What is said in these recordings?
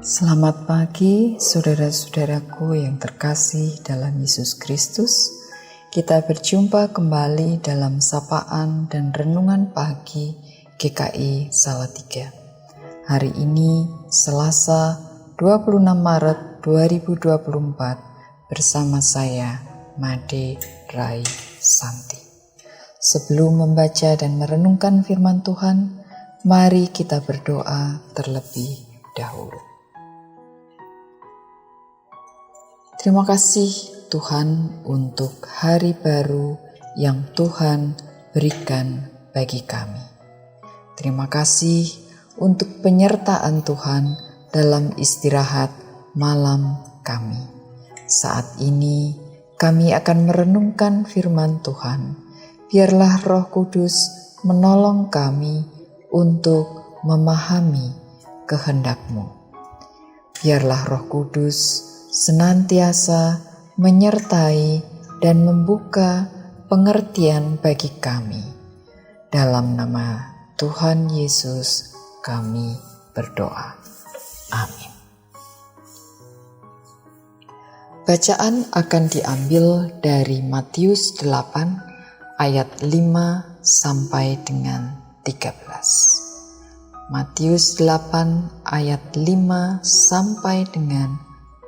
Selamat pagi saudara-saudaraku yang terkasih dalam Yesus Kristus. Kita berjumpa kembali dalam sapaan dan renungan pagi GKI Salatiga. Hari ini Selasa 26 Maret 2024 bersama saya Made Rai Santi. Sebelum membaca dan merenungkan firman Tuhan, mari kita berdoa terlebih dahulu. Terima kasih Tuhan untuk hari baru yang Tuhan berikan bagi kami. Terima kasih untuk penyertaan Tuhan dalam istirahat malam kami. Saat ini kami akan merenungkan firman Tuhan. Biarlah Roh Kudus menolong kami untuk memahami kehendak-Mu. Biarlah Roh Kudus senantiasa menyertai dan membuka pengertian bagi kami. Dalam nama Tuhan Yesus kami berdoa. Amin. Bacaan akan diambil dari Matius 8 ayat 5 sampai dengan 13. Matius 8 ayat 5 sampai dengan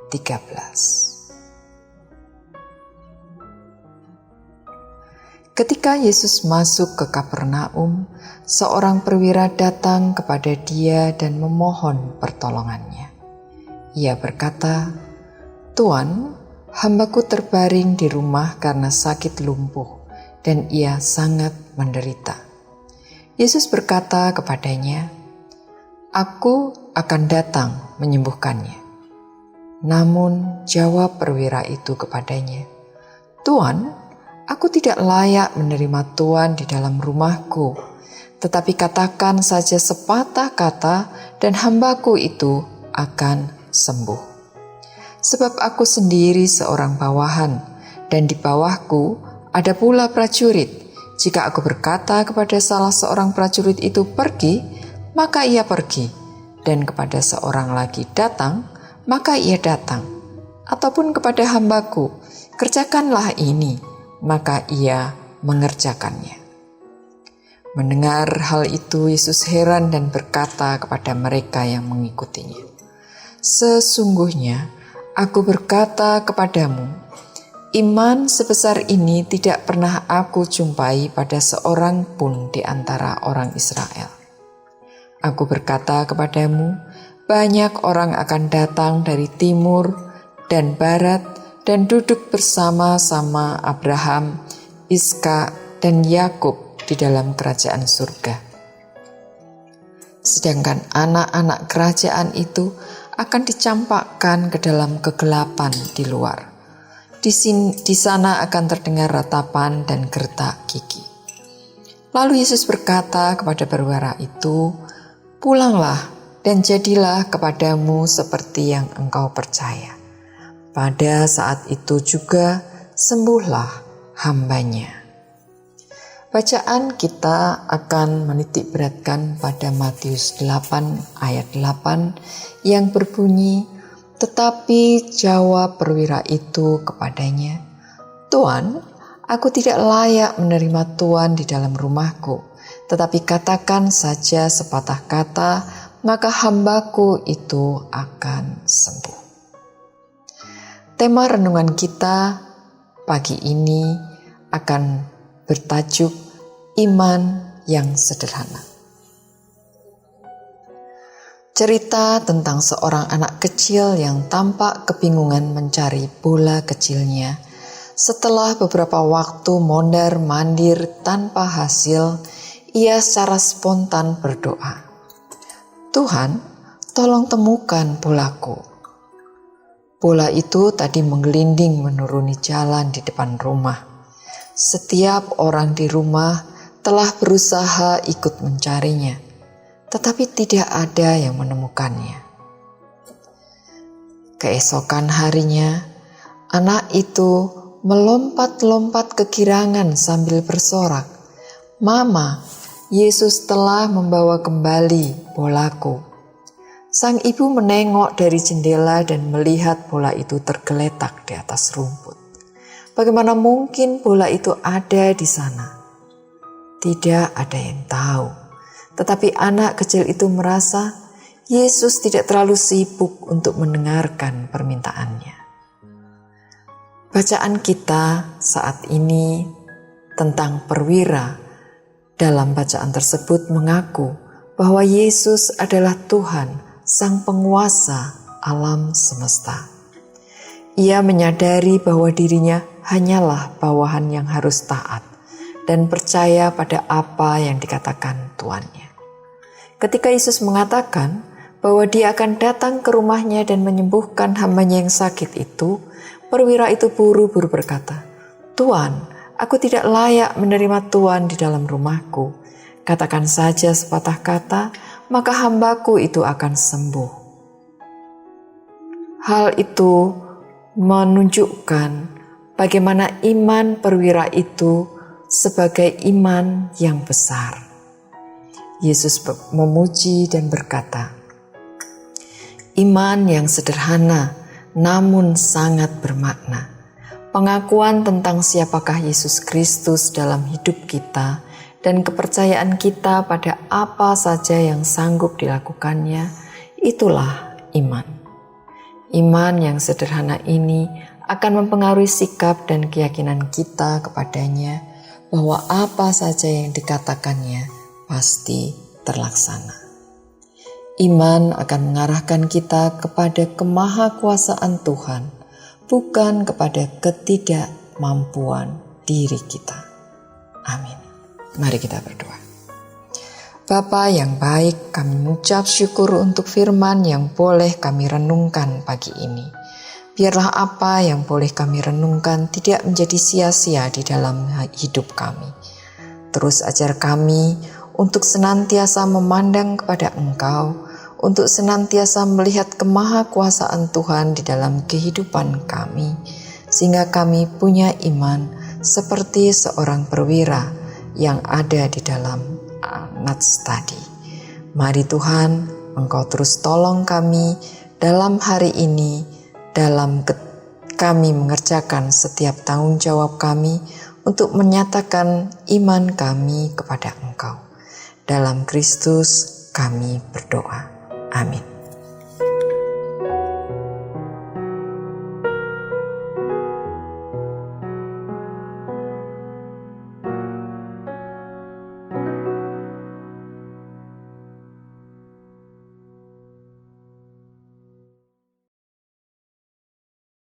13. Ketika Yesus masuk ke Kapernaum, seorang perwira datang kepada Dia dan memohon pertolongannya. Ia berkata, "Tuan, hambaku terbaring di rumah karena sakit lumpuh, dan ia sangat menderita." Yesus berkata kepadanya, "Aku akan datang menyembuhkannya." Namun jawab perwira itu kepadanya, "Tuan, aku tidak layak menerima Tuan di dalam rumahku, tetapi katakan saja sepatah kata dan hambaku itu akan sembuh. Sebab aku sendiri seorang bawahan, dan di bawahku ada pula prajurit. Jika aku berkata kepada salah seorang prajurit itu pergi, maka ia pergi, dan kepada seorang lagi datang, maka ia datang. Ataupun kepada hambaku, kerjakanlah ini, maka ia mengerjakannya." Mendengar hal itu, Yesus heran dan berkata kepada mereka yang mengikutinya, "Sesungguhnya aku berkata kepadamu, iman sebesar ini tidak pernah aku jumpai pada seorang pun di antara orang Israel. Aku berkata kepadamu, banyak orang akan datang dari timur dan barat dan duduk bersama-sama Abraham, Iskak, dan Yakub di dalam kerajaan surga. Sedangkan anak-anak kerajaan itu akan dicampakkan ke dalam kegelapan di luar. Di sana akan terdengar ratapan dan gertak gigi." Lalu Yesus berkata kepada perwira itu, "Pulanglah dan jadilah kepadamu seperti yang engkau percaya." Pada saat itu juga sembuhlah hambanya. Bacaan kita akan menitik beratkan pada Matius 8 ayat 8 yang berbunyi, "Tetapi jawab perwira itu kepadanya, Tuan, aku tidak layak menerima Tuan di dalam rumahku, tetapi katakan saja sepatah kata, maka hambaku itu akan sembuh." Tema renungan kita pagi ini akan bertajuk iman yang sederhana. Cerita tentang seorang anak kecil yang tampak kebingungan mencari bola kecilnya. Setelah beberapa waktu mondar-mandir tanpa hasil, ia secara spontan berdoa, "Tuhan, tolong temukan bolaku." Bola itu tadi menggelinding menuruni jalan di depan rumah. Setiap orang di rumah telah berusaha ikut mencarinya, tetapi tidak ada yang menemukannya. Keesokan harinya, anak itu melompat-lompat kegirangan sambil bersorak, "Mama, Yesus telah membawa kembali bolaku." Sang ibu menengok dari jendela dan melihat bola itu tergeletak di atas rumput. Bagaimana mungkin bola itu ada di sana? Tidak ada yang tahu. Tetapi anak kecil itu merasa Yesus tidak terlalu sibuk untuk mendengarkan permintaannya. Bacaan kita saat ini tentang perwira dalam bacaan tersebut mengaku bahwa Yesus adalah Tuhan, Sang Penguasa alam semesta. Ia menyadari bahwa dirinya hanyalah bawahan yang harus taat dan percaya pada apa yang dikatakan tuannya. Ketika Yesus mengatakan bahwa dia akan datang ke rumahnya dan menyembuhkan hambanya yang sakit itu, perwira itu buru-buru berkata, "Tuan, aku tidak layak menerima Tuan di dalam rumahku. Katakan saja sepatah kata, maka hambaku itu akan sembuh." Hal itu menunjukkan bagaimana iman perwira itu sebagai iman yang besar. Yesus memuji dan berkata, "Iman yang sederhana namun sangat bermakna. Pengakuan tentang siapakah Yesus Kristus dalam hidup kita dan kepercayaan kita pada apa saja yang sanggup dilakukannya, itulah iman. Iman yang sederhana ini akan mempengaruhi sikap dan keyakinan kita kepadanya bahwa apa saja yang dikatakannya pasti terlaksana. Iman akan mengarahkan kita kepada kemahakuasaan Tuhan, bukan kepada ketidakmampuan diri kita. Amin. Mari kita berdoa. Bapa yang baik, kami mengucap syukur untuk firman yang boleh kami renungkan pagi ini. Biarlah apa yang boleh kami renungkan tidak menjadi sia-sia di dalam hidup kami. Terus ajar kami untuk senantiasa memandang kepada Engkau, untuk senantiasa melihat kemahakuasaan Tuhan di dalam kehidupan kami, sehingga kami punya iman seperti seorang perwira yang ada di dalam nats tadi. Mari Tuhan, Engkau terus tolong kami dalam hari ini, dalam kami mengerjakan setiap tanggung jawab kami untuk menyatakan iman kami kepada Engkau. Dalam Kristus kami berdoa. Amin.